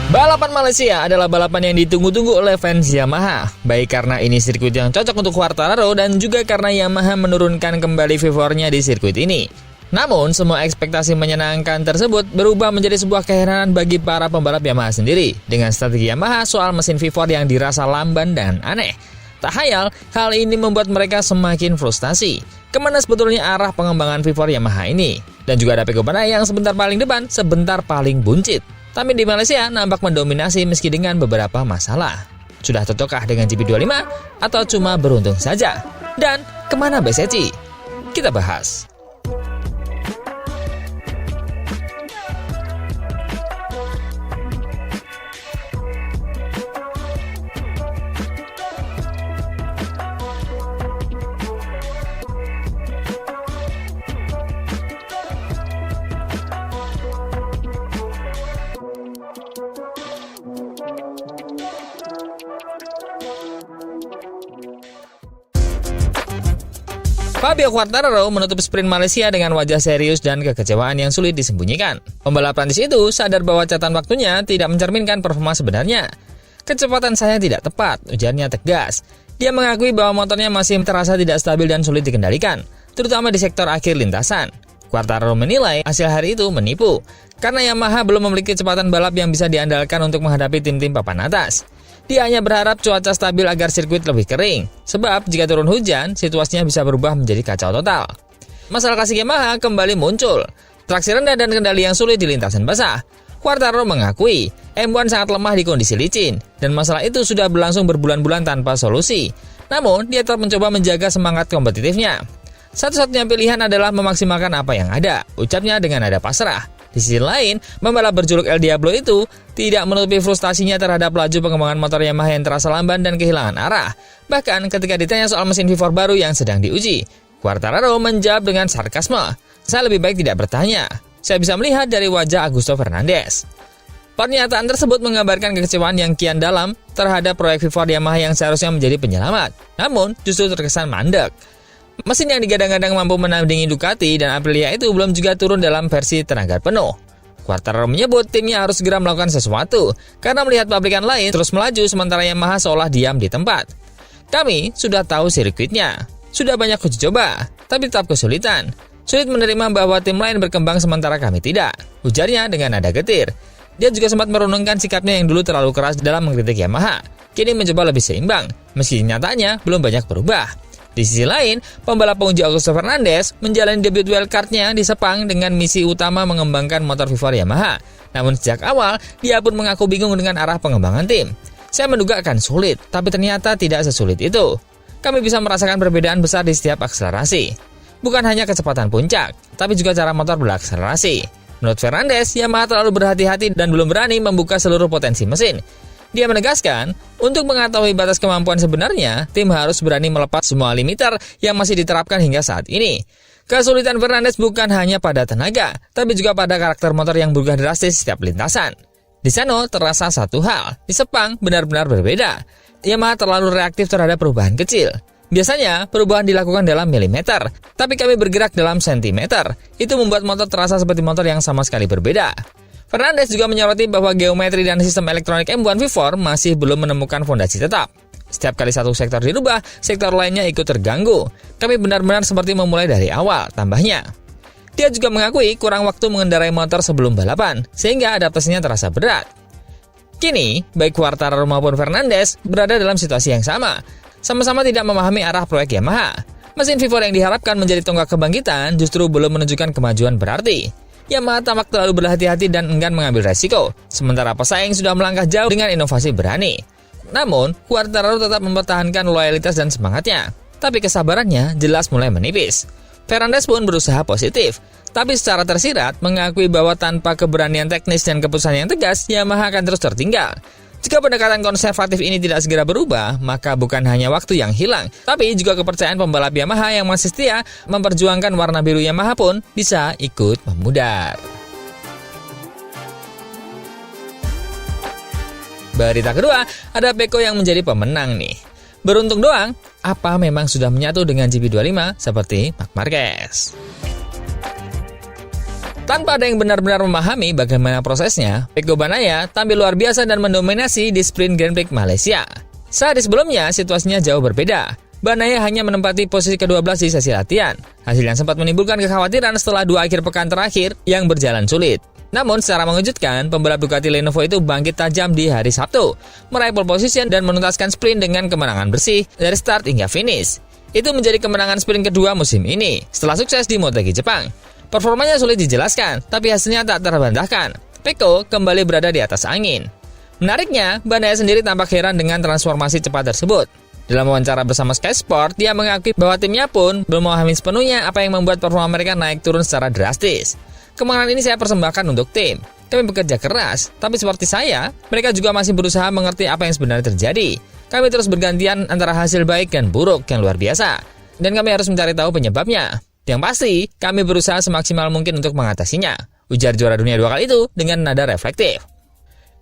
Balapan Malaysia adalah balapan yang ditunggu-tunggu oleh fans Yamaha, baik karena ini sirkuit yang cocok untuk Quartararo dan juga karena Yamaha menurunkan kembali vivornya di sirkuit ini. Namun, semua ekspektasi menyenangkan tersebut berubah menjadi sebuah keheranan bagi para pembalap Yamaha sendiri dengan strategi Yamaha soal mesin vivor yang dirasa lamban dan aneh. Tak hayal, hal ini membuat mereka semakin frustasi. Kemana sebetulnya arah pengembangan vivor Yamaha ini? Dan juga ada Pecco Bagnaia yang sebentar paling depan, sebentar paling buncit. Tapi di Malaysia nampak mendominasi meski dengan beberapa masalah. Sudah cocokkah dengan GP25 atau cuma beruntung saja? Dan kemana Besetti? Kita bahas. Fabio Quartararo menutup sprint Malaysia dengan wajah serius dan kekecewaan yang sulit disembunyikan. Pembalap Prancis itu sadar bahwa catatan waktunya tidak mencerminkan performa sebenarnya. Kecepatan saya tidak tepat, ujarnya tegas. Dia mengakui bahwa motornya masih terasa tidak stabil dan sulit dikendalikan, terutama di sektor akhir lintasan. Quartararo menilai hasil hari itu menipu, karena Yamaha belum memiliki kecepatan balap yang bisa diandalkan untuk menghadapi tim-tim papan atas. Dia hanya berharap cuaca stabil agar sirkuit lebih kering, sebab jika turun hujan, situasinya bisa berubah menjadi kacau total. Masalah klasik Yamaha kembali muncul, traksi rendah dan kendali yang sulit di lintasan basah. Quartararo mengakui, M1 sangat lemah di kondisi licin, dan masalah itu sudah berlangsung berbulan-bulan tanpa solusi. Namun, dia tetap mencoba menjaga semangat kompetitifnya. Satu-satunya pilihan adalah memaksimalkan apa yang ada, ucapnya dengan nada pasrah. Di sisi lain, pembalap berjuluk El Diablo itu tidak menutupi frustasinya terhadap laju pengembangan motor Yamaha yang terasa lamban dan kehilangan arah. Bahkan ketika ditanya soal mesin vivor baru yang sedang diuji, Quartararo menjawab dengan sarkasme, "Saya lebih baik tidak bertanya. Saya bisa melihat dari wajah Augusto Fernandez." Pernyataan tersebut menggambarkan kekecewaan yang kian dalam terhadap proyek vivor Yamaha yang seharusnya menjadi penyelamat, namun justru terkesan mandek. Mesin yang digadang-gadang mampu menandingi Ducati dan Aprilia itu belum juga turun dalam versi tenaga penuh. Quartararo menyebut timnya harus segera melakukan sesuatu karena melihat pabrikan lain terus melaju sementara Yamaha seolah diam di tempat. Kami sudah tahu sirkuitnya, sudah banyak uji coba, tapi tetap kesulitan. Sulit menerima bahwa tim lain berkembang sementara kami tidak, ujarnya dengan nada getir. Dia juga sempat merenungkan sikapnya yang dulu terlalu keras dalam mengkritik Yamaha. Kini mencoba lebih seimbang, meski nyatanya belum banyak berubah. Di sisi lain, pembalap penguji Augusto Fernandez menjalani debut wildcard-nya di Sepang dengan misi utama mengembangkan motor vivor Yamaha. Namun sejak awal, dia pun mengaku bingung dengan arah pengembangan tim. Saya menduga akan sulit, tapi ternyata tidak sesulit itu. Kami bisa merasakan perbedaan besar di setiap akselerasi. Bukan hanya kecepatan puncak, tapi juga cara motor berakselerasi. Menurut Fernandez, Yamaha terlalu berhati-hati dan belum berani membuka seluruh potensi mesin. Dia menegaskan, untuk mengetahui batas kemampuan sebenarnya, tim harus berani melepas semua limiter yang masih diterapkan hingga saat ini. Kesulitan Fernandez bukan hanya pada tenaga, tapi juga pada karakter motor yang berubah drastis setiap lintasan. Di sana terasa satu hal, di Sepang benar-benar berbeda. Yamaha terlalu reaktif terhadap perubahan kecil. Biasanya, perubahan dilakukan dalam milimeter, tapi kami bergerak dalam sentimeter. Itu membuat motor terasa seperti motor yang sama sekali berbeda. Fernandez juga menyoroti bahwa geometri dan sistem elektronik M1 vivor masih belum menemukan fondasi tetap. Setiap kali satu sektor dirubah, sektor lainnya ikut terganggu. Kami benar-benar seperti memulai dari awal, tambahnya. Dia juga mengakui kurang waktu mengendarai motor sebelum balapan, sehingga adaptasinya terasa berat. Kini, baik Quartararo maupun Fernandez berada dalam situasi yang sama. Sama-sama tidak memahami arah proyek Yamaha. Mesin vivor yang diharapkan menjadi tonggak kebangkitan justru belum menunjukkan kemajuan berarti. Yamaha tampak terlalu berhati-hati dan enggan mengambil resiko, sementara pesaing sudah melangkah jauh dengan inovasi berani. Namun, Quartararo tetap mempertahankan loyalitas dan semangatnya, tapi kesabarannya jelas mulai menipis. Fernandez pun berusaha positif, tapi secara tersirat mengakui bahwa tanpa keberanian teknis dan keputusan yang tegas, Yamaha akan terus tertinggal. Jika pendekatan konservatif ini tidak segera berubah, maka bukan hanya waktu yang hilang, tapi juga kepercayaan pembalap Yamaha yang masih setia memperjuangkan warna biru Yamaha pun bisa ikut memudar. Berita kedua, ada Pecco yang menjadi pemenang nih. Beruntung doang, apa memang sudah menyatu dengan GP25 seperti Marc Marquez? Tanpa ada yang benar-benar memahami bagaimana prosesnya, Pecco Bagnaia tampil luar biasa dan mendominasi di sprint Grand Prix Malaysia. Saat di sebelumnya, situasinya jauh berbeda. Bagnaia hanya menempati posisi ke-12 di sesi latihan, hasil yang sempat menimbulkan kekhawatiran setelah 2 akhir pekan terakhir yang berjalan sulit. Namun secara mengejutkan, pembalap Ducati Lenovo itu bangkit tajam di hari Sabtu, meraih pole position dan menuntaskan sprint dengan kemenangan bersih dari start hingga finish. Itu menjadi kemenangan sprint kedua musim ini, setelah sukses di MotoGP Jepang. Performanya sulit dijelaskan, tapi hasilnya tak terbantahkan. Pecco kembali berada di atas angin. Menariknya, Bagnaia sendiri tampak heran dengan transformasi cepat tersebut. Dalam wawancara bersama Sky Sport, dia mengakui bahwa timnya pun belum memahami sepenuhnya apa yang membuat performa mereka naik turun secara drastis. Kemenangan ini saya persembahkan untuk tim. Kami bekerja keras, tapi seperti saya, mereka juga masih berusaha mengerti apa yang sebenarnya terjadi. Kami terus bergantian antara hasil baik dan buruk yang luar biasa. Dan kami harus mencari tahu penyebabnya. Yang pasti, kami berusaha semaksimal mungkin untuk mengatasinya, ujar juara dunia 2 kali itu dengan nada reflektif.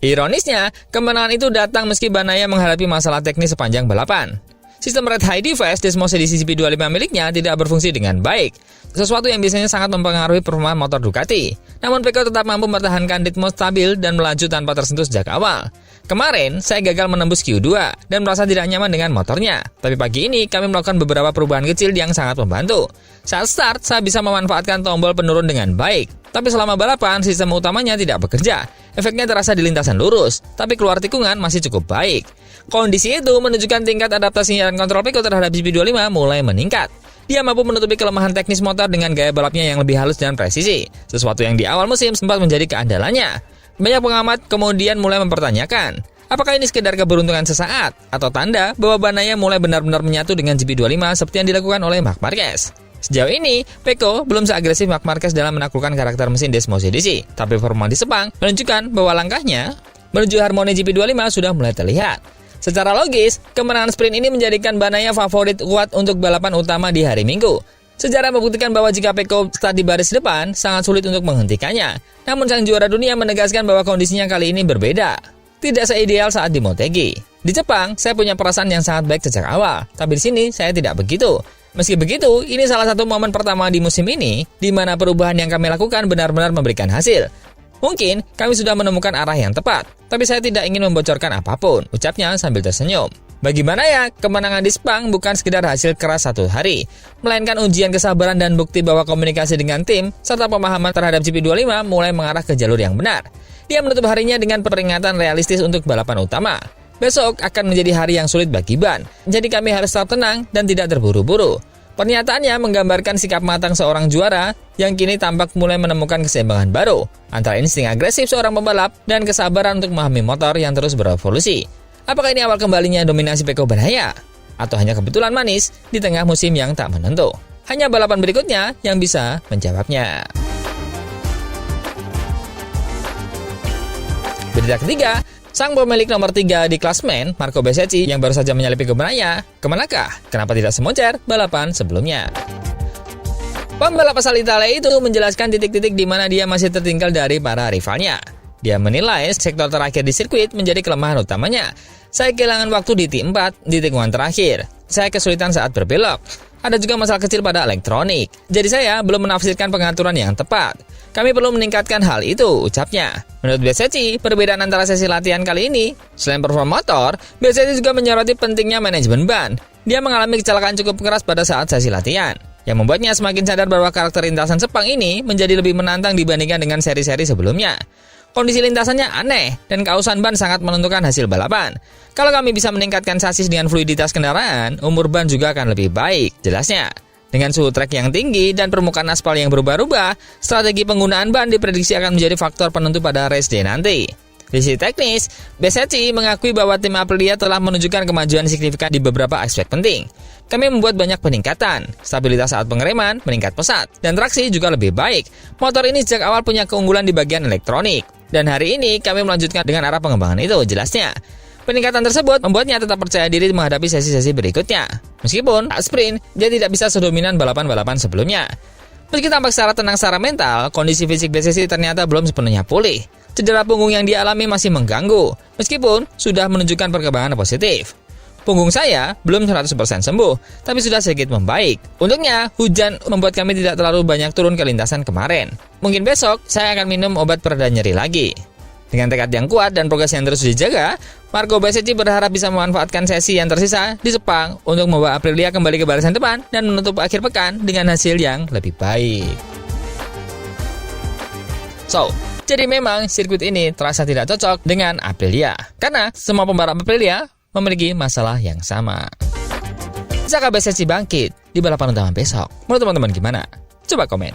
Ironisnya, kemenangan itu datang meski Bagnaia menghadapi masalah teknis sepanjang balapan. Sistem Red High Device Desmos edisi GP25 miliknya tidak berfungsi dengan baik, sesuatu yang biasanya sangat mempengaruhi performa motor Ducati. Namun Pecco tetap mampu mempertahankan ritme stabil dan melaju tanpa tersentuh sejak awal. Kemarin, saya gagal menembus Q2 dan merasa tidak nyaman dengan motornya. Tapi pagi ini, kami melakukan beberapa perubahan kecil yang sangat membantu. Saat start, saya bisa memanfaatkan tombol penurun dengan baik. Tapi selama balapan, sistem utamanya tidak bekerja. Efeknya terasa di lintasan lurus, tapi keluar tikungan masih cukup baik. Kondisi itu menunjukkan tingkat adaptasi dan kontrol Pecco terhadap GP25 mulai meningkat. Dia mampu menutupi kelemahan teknis motor dengan gaya balapnya yang lebih halus dan presisi, sesuatu yang di awal musim sempat menjadi keandalannya. Banyak pengamat kemudian mulai mempertanyakan, apakah ini sekedar keberuntungan sesaat atau tanda bahwa Bagnaia mulai benar-benar menyatu dengan GP25 seperti yang dilakukan oleh Marc Marquez. Sejauh ini, Pecco belum seagresif Marc Marquez dalam menaklukkan karakter mesin Desmos edisi, tapi performa di Sepang menunjukkan bahwa langkahnya menuju harmoni GP25 sudah mulai terlihat. Secara logis, kemenangan sprint ini menjadikan Bagnaia favorit kuat untuk balapan utama di hari Minggu. Sejarah membuktikan bahwa jika Pecco start di baris depan, sangat sulit untuk menghentikannya. Namun sang juara dunia menegaskan bahwa kondisinya kali ini berbeda. Tidak seideal saat di Motegi. Di Jepang, saya punya perasaan yang sangat baik sejak awal, tapi di sini saya tidak begitu. Meski begitu, ini salah satu momen pertama di musim ini, di mana perubahan yang kami lakukan benar-benar memberikan hasil. Mungkin kami sudah menemukan arah yang tepat, tapi saya tidak ingin membocorkan apapun, ucapnya sambil tersenyum. Bagi Bagnaia, kemenangan di Sepang bukan sekedar hasil keras satu hari, melainkan ujian kesabaran dan bukti bahwa komunikasi dengan tim serta pemahaman terhadap GP25 mulai mengarah ke jalur yang benar. Dia menutup harinya dengan peringatan realistis untuk balapan utama. Besok akan menjadi hari yang sulit bagi Ban, jadi kami harus tetap tenang dan tidak terburu-buru. Pernyataannya menggambarkan sikap matang seorang juara yang kini tampak mulai menemukan keseimbangan baru antara insting agresif seorang pembalap dan kesabaran untuk memahami motor yang terus berevolusi. Apakah ini awal kembalinya dominasi Pecco Bagnaia? Atau hanya kebetulan manis di tengah musim yang tak menentu? Hanya balapan berikutnya yang bisa menjawabnya. Berita ketiga, sang pemilik nomor 3 di klasmen, Marco Bezzecchi, yang baru saja menyalip Pecco Bagnaia, kemanakah? Kenapa tidak semoncer balapan sebelumnya? Pembalap asal Italia itu menjelaskan titik-titik di mana dia masih tertinggal dari para rivalnya. Dia menilai sektor terakhir di sirkuit menjadi kelemahan utamanya. Saya kehilangan waktu di T4 di tikungan terakhir. Saya kesulitan saat berbelok. Ada juga masalah kecil pada elektronik. Jadi saya belum menafsirkan pengaturan yang tepat. Kami perlu meningkatkan hal itu, ucapnya. Menurut Bezzecchi, perbedaan antara sesi latihan kali ini, selain performa motor, Bezzecchi juga menyoroti pentingnya manajemen ban. Dia mengalami kecelakaan cukup keras pada saat sesi latihan, yang membuatnya semakin sadar bahwa karakter lintasan Sepang ini menjadi lebih menantang dibandingkan dengan seri-seri sebelumnya. Kondisi lintasannya aneh, dan keausan ban sangat menentukan hasil balapan. Kalau kami bisa meningkatkan sasis dengan fluiditas kendaraan, umur ban juga akan lebih baik, jelasnya. Dengan suhu trek yang tinggi dan permukaan aspal yang berubah-ubah, strategi penggunaan ban diprediksi akan menjadi faktor penentu pada race day nanti. Di sisi teknis, Bezzecchi mengakui bahwa tim Aprilia telah menunjukkan kemajuan signifikan di beberapa aspek penting. Kami membuat banyak peningkatan, stabilitas saat pengereman meningkat pesat, dan traksi juga lebih baik. Motor ini sejak awal punya keunggulan di bagian elektronik, dan hari ini kami melanjutkan dengan arah pengembangan itu, jelasnya. Peningkatan tersebut membuatnya tetap percaya diri menghadapi sesi-sesi berikutnya. Meskipun saat sprint, dia tidak bisa sedominan balapan-balapan sebelumnya. Meski tampak secara tenang secara mental, kondisi fisik Bezzecchi ternyata belum sepenuhnya pulih. Cedera punggung yang dialami masih mengganggu, meskipun sudah menunjukkan perkembangan positif. Punggung saya belum 100% sembuh, tapi sudah sedikit membaik. Untungnya, hujan membuat kami tidak terlalu banyak turun ke lintasan kemarin. Mungkin besok, saya akan minum obat pereda nyeri lagi. Dengan tekad yang kuat dan progres yang terus dijaga, Marco Bezzecchi berharap bisa memanfaatkan sesi yang tersisa di Sepang untuk membawa Aprilia kembali ke barisan depan dan menutup akhir pekan dengan hasil yang lebih baik. So, jadi memang sirkuit ini terasa tidak cocok dengan Aprilia, karena semua pembalap Aprilia memiliki masalah yang sama. Bisakah Bezzecchi bangkit di balapan utama besok? Menurut teman-teman gimana? Coba komen.